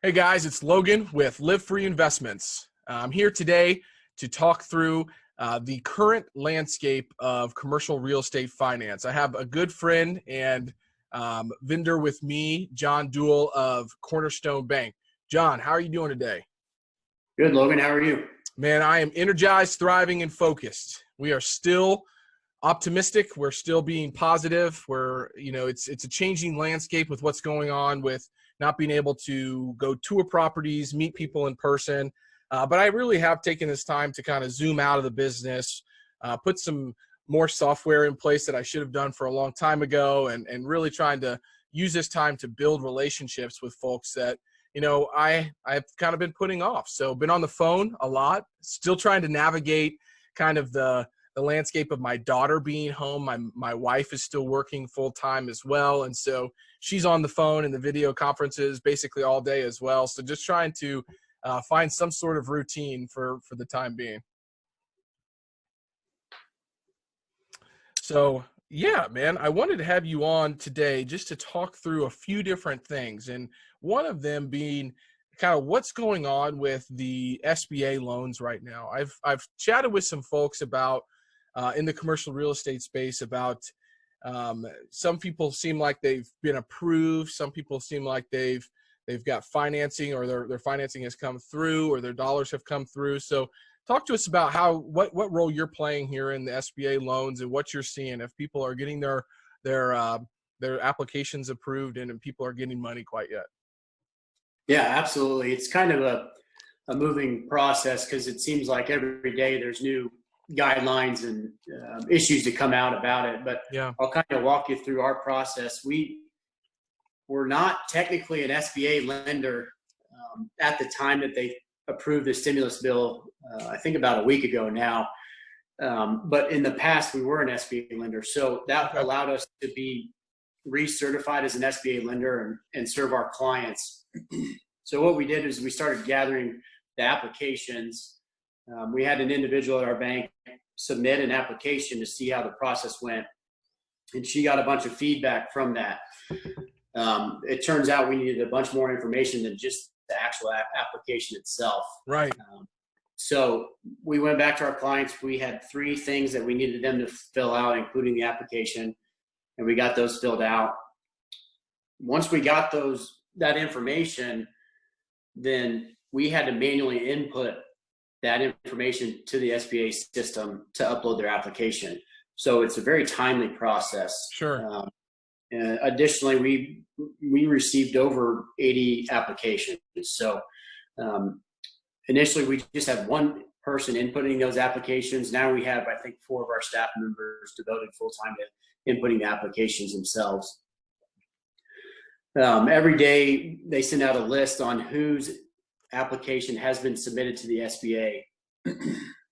Hey guys, it's Logan with Live Free Investments. I'm here today to talk through the current landscape of commercial real estate finance. I have a good friend and vendor with me, John Duell of Cornerstone Bank. John, how are you doing today? Good, Logan. How are you? Man, I am energized, thriving, and focused. We are still optimistic. We're still being positive. It's a changing landscape with what's going on with not being able to go tour properties, meet people in person. But I really have taken this time to kind of zoom out of the business, put some more software in place that I should have done for a long time ago, and really trying to use this time to build relationships with folks that, I've kind of been putting off. So been on the phone a lot, still trying to navigate kind of the landscape of my daughter being home. My wife is still working full time as well. And so she's on the phone and the video conferences basically all day as well. So just trying to find some sort of routine for the time being. So yeah, man, I wanted to have you on today just to talk through a few different things. And one of them being kind of what's going on with the SBA loans right now. I've chatted with some folks about in the commercial real estate space about some people seem like they've been approved. Some people seem like they've got financing, or their financing has come through, or their dollars have come through. So talk to us about what role you're playing here in the SBA loans and what you're seeing, if people are getting their applications approved and people are getting money quite yet. Yeah, absolutely. It's kind of a moving process because it seems like every day there's new guidelines and issues to come out about it. But yeah, I'll kind of walk you through our process. We're not technically an SBA lender at the time that they approved the stimulus bill, I think about a week ago now. But in the past, we were an SBA lender. So that allowed us to be recertified as an SBA lender and serve our clients. So what we did is we started gathering the applications. We had an individual at our bank submit an application to see how the process went, and she got a bunch of feedback from that. It turns out we needed a bunch more information than just the actual application itself. Right. So we went back to our clients. We had 3 things that we needed them to fill out, including the application, and we got those filled out. Once we got that information, then we had to manually input that information to the SBA system to upload their application. So it's a very timely process. Sure. Additionally, we received over 80 applications. So initially, we just had one person inputting those applications. Now we have, I think, 4 of our staff members devoted full-time to inputting the applications themselves. Every day, they send out a list on whose application has been submitted to the SBA.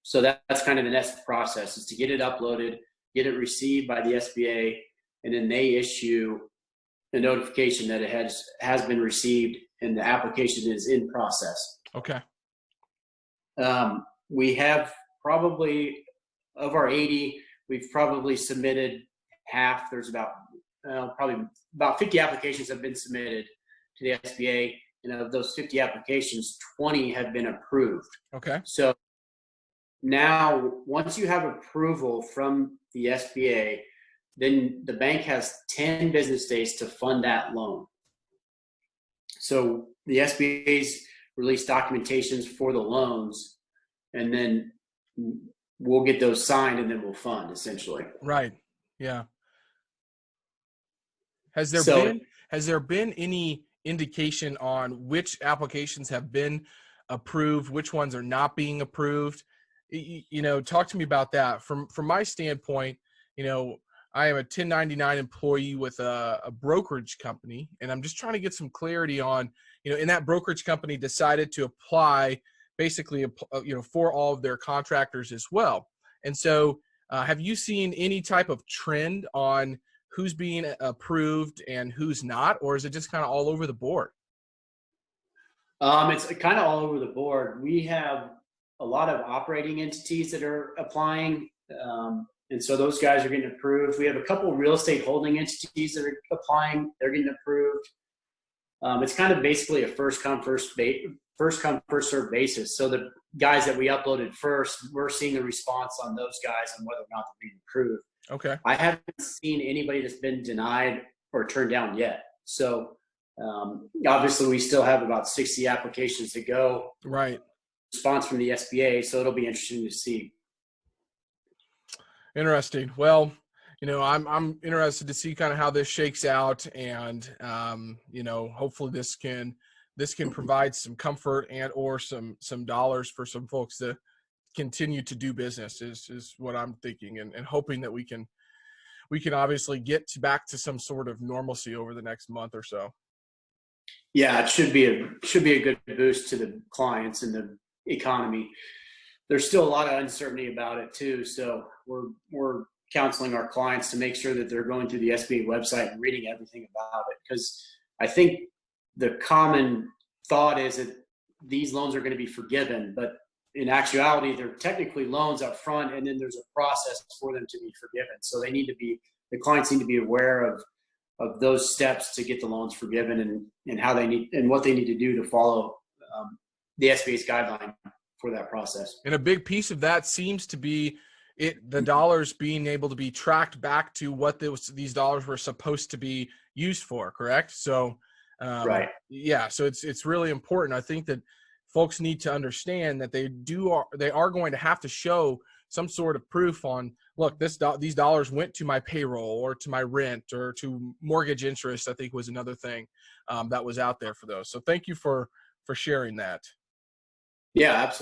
So that's kind of the next process, is to get it uploaded, get it received by the SBA, and then they issue a notification that it has been received and the application is in process. Okay. We have probably, of our 80, we've probably submitted half. There's probably about 50 applications have been submitted to the SBA, and of those 50 applications, 20 have been approved. Okay. So now, once you have approval from the SBA, then the bank has 10 business days to fund that loan. So the SBA's release documentations for the loans, and then we'll get those signed, and then we'll fund, essentially. Right. Yeah. Has there been any indication on which applications have been approved, which ones are not being approved? Talk to me about that. From my standpoint, I am a 1099 employee with a brokerage company, and I'm just trying to get some clarity on, in that brokerage company decided to apply basically, for all of their contractors as well. And so have you seen any type of trend on who's being approved and who's not, or is it just kind of all over the board? It's kind of all over the board. We have a lot of operating entities that are applying, and so those guys are getting approved. We have a couple of real estate holding entities that are applying. They're getting approved. It's kind of basically a first come, first served basis. So the guys that we uploaded first, we're seeing the response on those guys and whether or not they're being approved. Okay. I haven't seen anybody that's been denied or turned down yet. So obviously we still have about 60 applications to go. Right. Response from the SBA. So it'll be interesting to see. Interesting. Well, I'm interested to see kind of how this shakes out, and hopefully this can provide some comfort and or some dollars for some folks to continue to do business is what I'm thinking, and hoping that we can obviously get back to some sort of normalcy over the next month or so. Yeah, it should be a good boost to the clients and the economy. There's still a lot of uncertainty about it too, so we're counseling our clients to make sure that they're going through the SBA website and reading everything about it, because I think the common thought is that these loans are going to be forgiven, but in actuality, they're technically loans up front, and then there's a process for them to be forgiven. So the clients need to be aware of those steps to get the loans forgiven, and how they need and what they need to do to follow the SBA's guideline for that process. And a big piece of that seems to be the dollars being able to be tracked back to what these dollars were supposed to be used for, correct? So, right. Yeah, so it's really important. I think that folks need to understand that they are going to have to show some sort of proof on, look, these dollars went to my payroll or to my rent or to mortgage interest, I think was another thing that was out there for those. So thank you for sharing that. Yeah, absolutely.